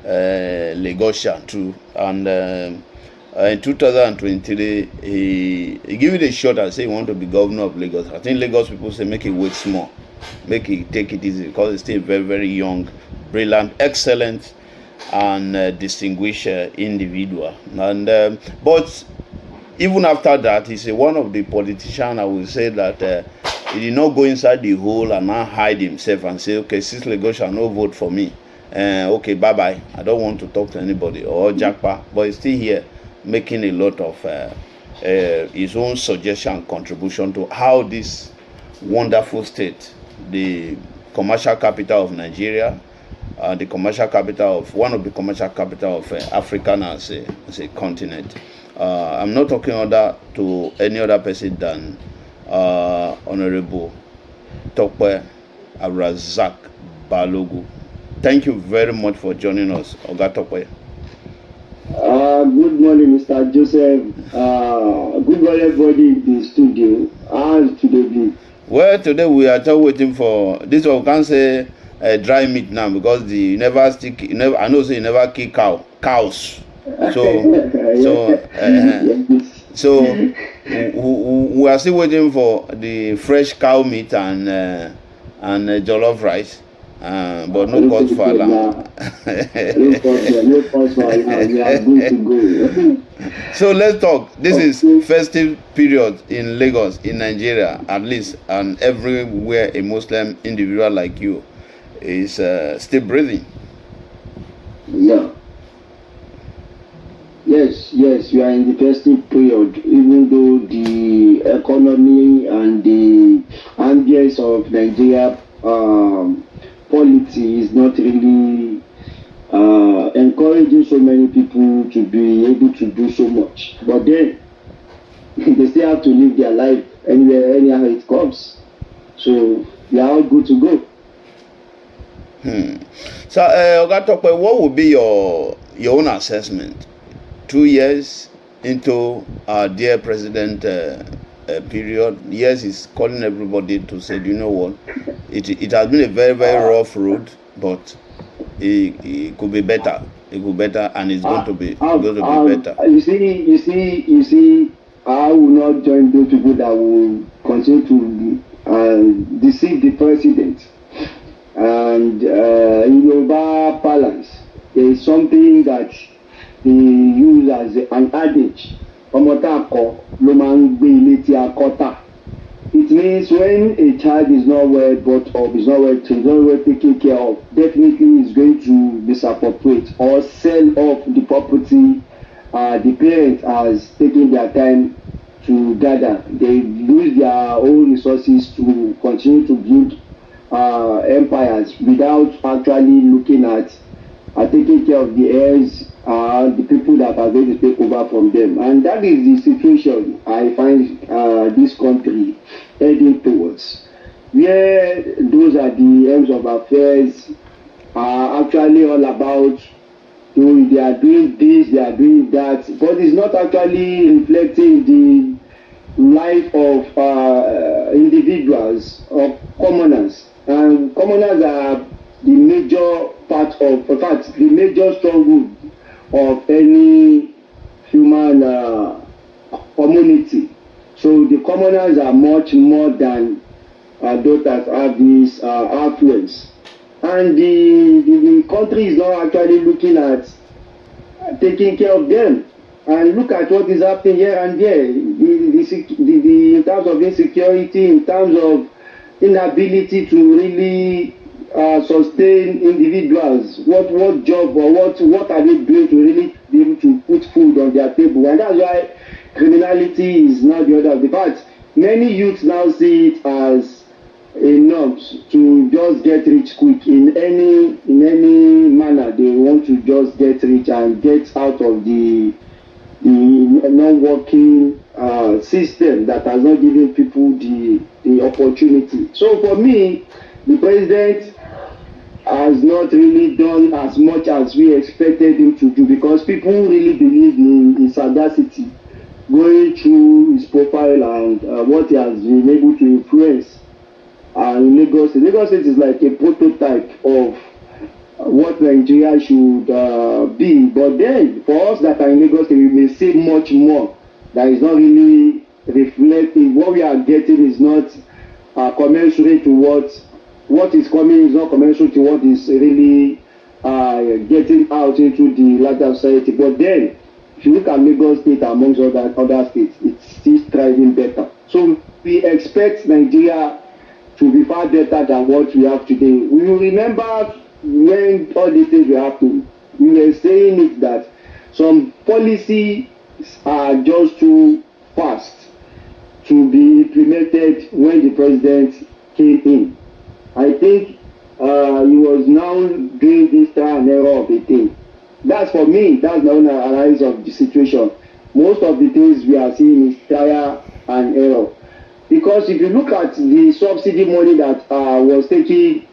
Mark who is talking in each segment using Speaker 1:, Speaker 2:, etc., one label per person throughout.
Speaker 1: Lagosian too, and in 2023 he give it a shot and say he want to be governor of Lagos. I think Lagos people say make it wait small, make it take it easy, because he's still very, very young, brilliant, excellent, and distinguished individual. And but even after that, he's one of the politicians I will say that he did not go inside the hole and now hide himself and say, okay, since Lagos shall not vote for me, okay, bye bye, I don't want to talk to anybody, or Jackpa. But he's still here making a lot of his own suggestion and contribution to how this wonderful state, the commercial capital of Nigeria, the commercial capital of one of the commercial capital of Africa as a continent. I'm not talking to any other person than Honorable Tope Abrazak Balogu. Thank you very much for joining us, Oga Tope.
Speaker 2: Good morning, Mr. Joseph. Good morning, everybody in the studio. How's today be?
Speaker 1: Well, today we are just waiting for this one. We can't say dry meat now because I know say you never kill cows. So we are still waiting for the fresh cow meat and jollof rice. But no cause for alarm.
Speaker 2: No cause for alarm. We are good to go.
Speaker 1: So let's talk. This is festive period in Lagos, in Nigeria, at least, and everywhere a Muslim individual like you is still breathing.
Speaker 2: Yeah. Yes, we are in the festive period, even though the economy and the ambience of Nigeria polity is not really encouraging so many people to be able to do so much. But then they still have to live their life anyhow it comes. So we are all good to go.
Speaker 1: So, Oga Tope, what would be your own assessment 2 years into our dear president period? Yes, he's calling everybody to say, you know what, it has been a very, very rough road, but it could be better. It could be better, and it's going to be better.
Speaker 2: You see, I will not join those people that will continue to deceive the president. And in Yoruba balance, there is something that they use as an adage. It means when a child is not well brought up, is not well trained, not well taken care of, definitely is going to misappropriate or sell off the property the parent has taken their time to gather. They use their own resources to continue to build empires without actually looking at taking care of the heirs, the people that are going to take over from them. And that is the situation I find this country heading towards, where those are the ends of affairs are actually all about, they are doing this, they are doing that, but it's not actually reflecting the life of individuals or commoners. And commoners are the major part of, in fact, the major struggle of any human community. So the commoners are much more than those that have this affluence. And the country is not actually looking at taking care of them. And look at what is happening here and there. In terms of insecurity, in terms of inability to really sustain individuals. What job or what are they doing to really be able to put food on their table? And that's why criminality is not the order of the part. Many youths now see it as enough to just get rich quick in any manner. They want to just get rich and get out of the non-working system that has not given people the opportunity. So for me, the president has not really done as much as we expected him to do, because people really believe in his sagacity, going through his profile and what he has been able to influence in Lagos. Lagos State is like a prototype of what Nigeria should be. But then, for us that are in Lagos, we may say much more that is not really reflecting. What we are getting is not commensurate to what is coming is not commensurate to what is really getting out into the larger society. But then, if you look at Lagos State amongst other states, it's still thriving better. So we expect Nigeria to be far better than what we have today. We will remember when all these things were happening, we were saying it that some policies are just too fast to be implemented when the president came in. I think he was now doing this trial and error of a thing. That's for me, that's my own analysis of the situation. Most of the things we are seeing is trial and error. Because if you look at the subsidy money that was taken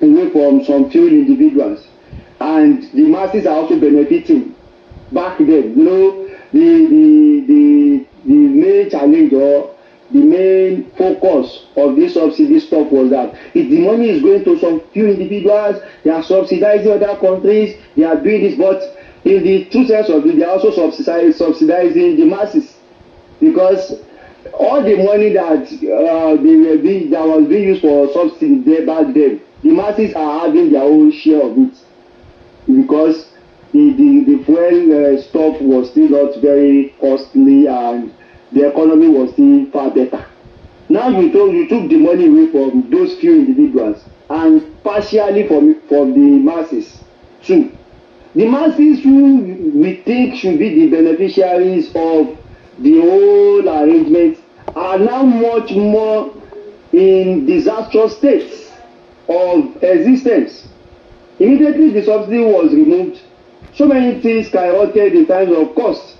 Speaker 2: away from some few individuals, and the masses are also benefiting back then, the main challenge or the main focus of this subsidy stuff was that if the money is going to some few individuals, they are subsidizing other countries, they are doing this, but in the true sense of it, they are also subsidizing the masses, because all the money that that was being used for subsidy there back then, the masses are having their own share of it, because the fuel stuff was still not very costly and the economy was still far better. Now you took the money away from those few individuals and partially from the masses too. The masses who we think should be the beneficiaries of the whole arrangement are now much more in disastrous states of existence. Immediately the subsidy was removed, so many things skyrocketed in terms of cost,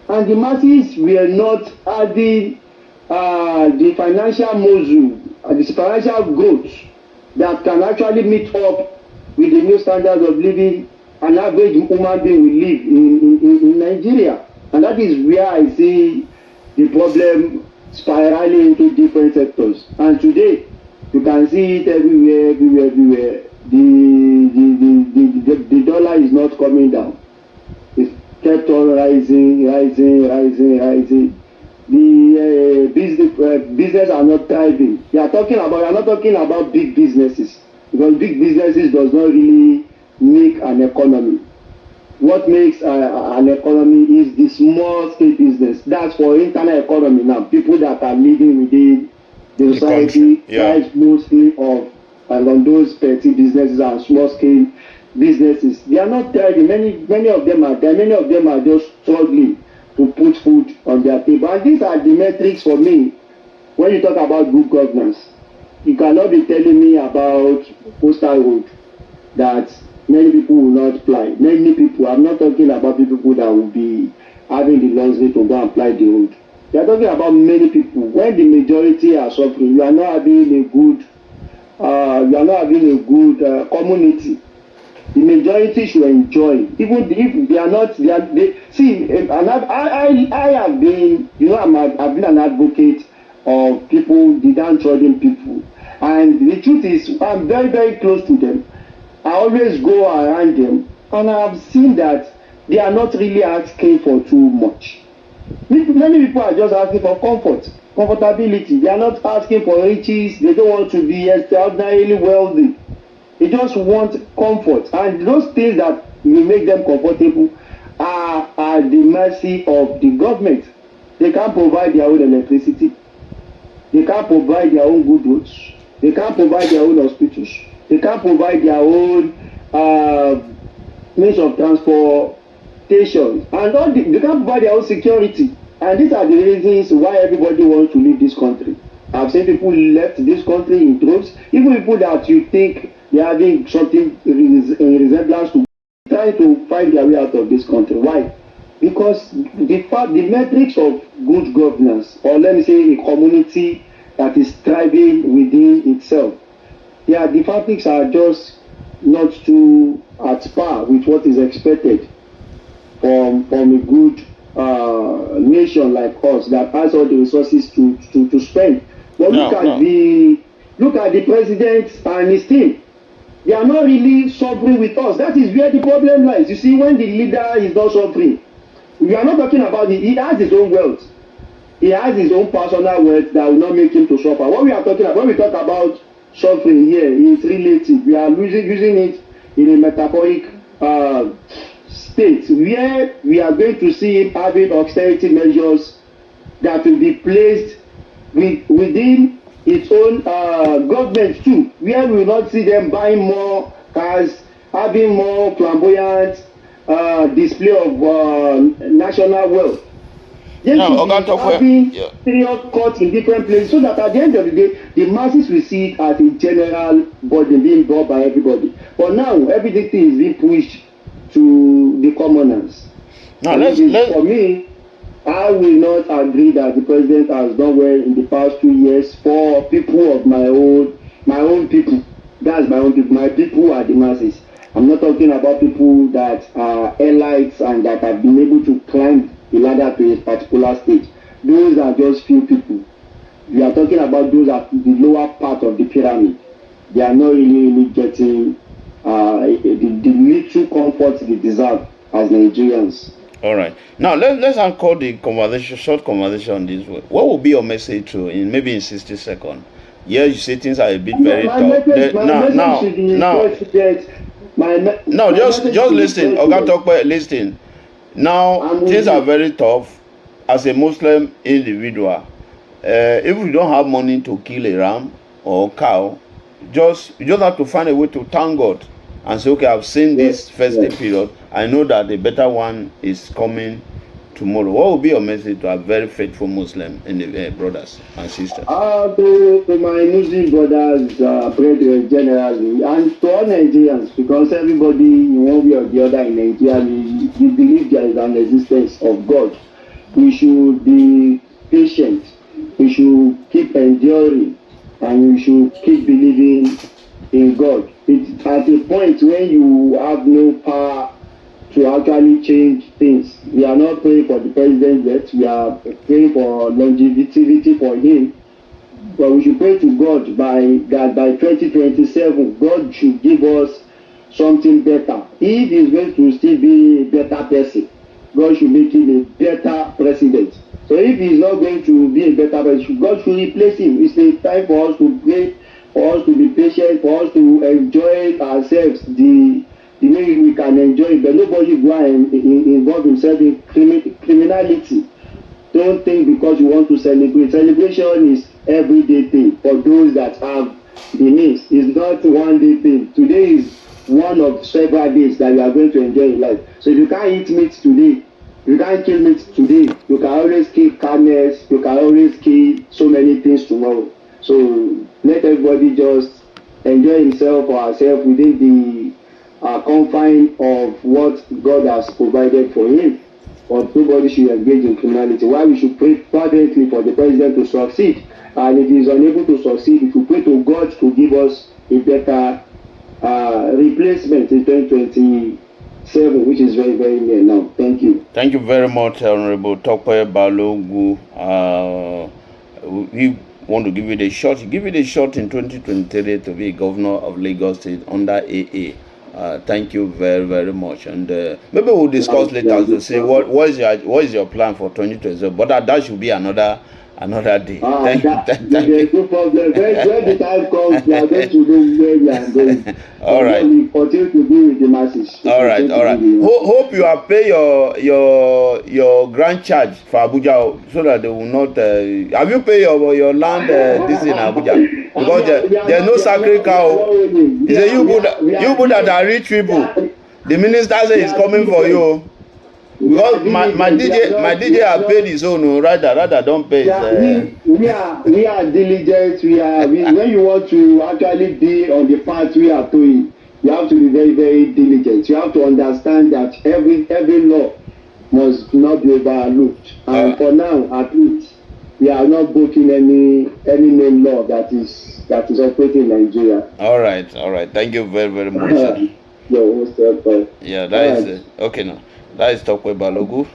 Speaker 2: and the masses were not having the financial muscle, the financial growth that can actually meet up with the new standards of living an average human being will live in Nigeria. And that is where I see the problem spiraling into different sectors. And today, you can see it everywhere. The dollar is not coming down. It kept on rising. The business are not thriving. We are not talking about big businesses, because big businesses does not really make an economy. What makes an economy is the small scale business. That's for internal economy now. People that are living within the society thrive mostly on those petty businesses and small scale businesses. They are not thriving. Many of them are there. Many of them are just struggling to put food on their table. And these are the metrics for me when you talk about good governance. You cannot be telling me about coastal road that many people will not fly. Many people, I'm not talking about people that will be having the luxury to go and fly the road. They are talking about many people. When the majority are suffering, you are not having a good community. The majority should enjoy, even if they are not. See, and I have been, I've been an advocate of people, the downtrodden people, and the truth is, I'm very, very close to them. I always go around them, and I have seen that they are not really asking for too much. Many people are just asking for comfortability. They are not asking for riches. They don't want to be extraordinarily wealthy. They just want comfort, and those things that will make them comfortable are at the mercy of the government. They can't provide their own electricity. They can't provide their own good roads. They can't provide their own hospitals. They can't provide their own means of transportation, and they can't provide their own security. And these are the reasons why everybody wants to leave this country. I've seen people left this country in droves, even people that you think they are having something in resemblance to trying to find their way out of this country. Why? Because the metrics of good governance, or let me say a community that is thriving within itself, the metrics are just not too at par with what is expected from a good nation like us that has all the resources to spend. But look at the president and his team. They are not really suffering with us. That is where the problem lies. You see, when the leader is not suffering, we are not talking about it. He has his own wealth. He has his own personal wealth that will not make him to suffer. What we are talking about, when we talk about suffering here, is relative. We are using it in a metaphoric state where we are going to see him having austerity measures that will be placed within its own government too, where we will not see them buying more cars, having more flamboyant display of national wealth. Yes,
Speaker 1: Now,
Speaker 2: having period cuts in different places so that at the end of the day, the masses will see it as a general burden being brought by everybody. But now, everything is being pushed to the commoners.
Speaker 1: now
Speaker 2: For me, I will not agree that the president has done well in the past 2 years for people of my own people. That's my own people. My people are the masses. I'm not talking about people that are elites and that have been able to climb the ladder to a particular stage. Those are just few people. We are talking about those at the lower part of the pyramid. They are not really getting the little comfort they deserve as Nigerians.
Speaker 1: all right. Now let's anchor the conversation, short conversation this way. What will be your message to maybe in 60 seconds? Yeah, you say things are a bit very tough. Just listen. Oga Tokpe, listen. Now things are very tough. As a Muslim individual, if you don't have money to kill a ram or cow, you just have to find a way to thank God and say, okay, I've seen this festive period. I know that the better one is coming tomorrow. What will be your message to our very faithful Muslim brothers and sisters?
Speaker 2: To my Muslim brothers, brethren generally, and to all Nigerians, because everybody in one way or the other in Nigeria, we believe there is an existence of God. We should be patient. We should keep enduring, and we should keep believing in God. It's at a point when you have no power to actually change things. We are not praying for the president yet. We are praying for longevity for him. But we should pray to God by 2027, God should give us something better. If he's going to still be a better person, God should make him a better president. So if he's not going to be a better president, God should replace him. It's a time for us to pray, for us to be patient, for us to enjoy ourselves the way we can enjoy it. But nobody go and involve himself in criminality. Don't think because you want to celebrate. Celebration is everyday thing for those that have the means. It's not one day thing. Today is one of several days that you are going to enjoy in life. So if you can't eat meat today, you can't kill meat today, you can always kill calmness, you can always kill so many things tomorrow. So let everybody just enjoy himself or herself within the confine of what God has provided for him. But nobody should engage in criminality. Why we should pray fervently for the president to succeed. And if he is unable to succeed, if we pray to God to give us a better replacement in 2027, which is very, very near now. Thank you.
Speaker 1: Thank you very much, Honorable Tokpe Balogu. We want to give it a shot. Give it a shot in 2023 to be governor of Lagos State under AA. Thank you very, very much. And maybe we'll discuss later to say what is your plan for 2027. But that should be another day. Thank you.
Speaker 2: There's no problem. When the time comes, we are going to know where we are going.
Speaker 1: All right.
Speaker 2: We continue to be with the masses.
Speaker 1: All right. Hope you have paid your grant charge for Abuja so that they will not. Have you paid your land this in Abuja? Because there's no sacred cow. He said you put that are rich people. The minister says he's coming for you. Because my DJ have paid his own, rather don't pay.
Speaker 2: We are diligent. When you want to actually be on the path we are doing, you have to be very, very diligent. You have to understand that every law must not be overlooked. And for now, at least, we are not breaking any main law that is operating in Nigeria.
Speaker 1: All right. Thank you very, very much, sir. Yeah, that is okay now. That is Tokpe Balogu.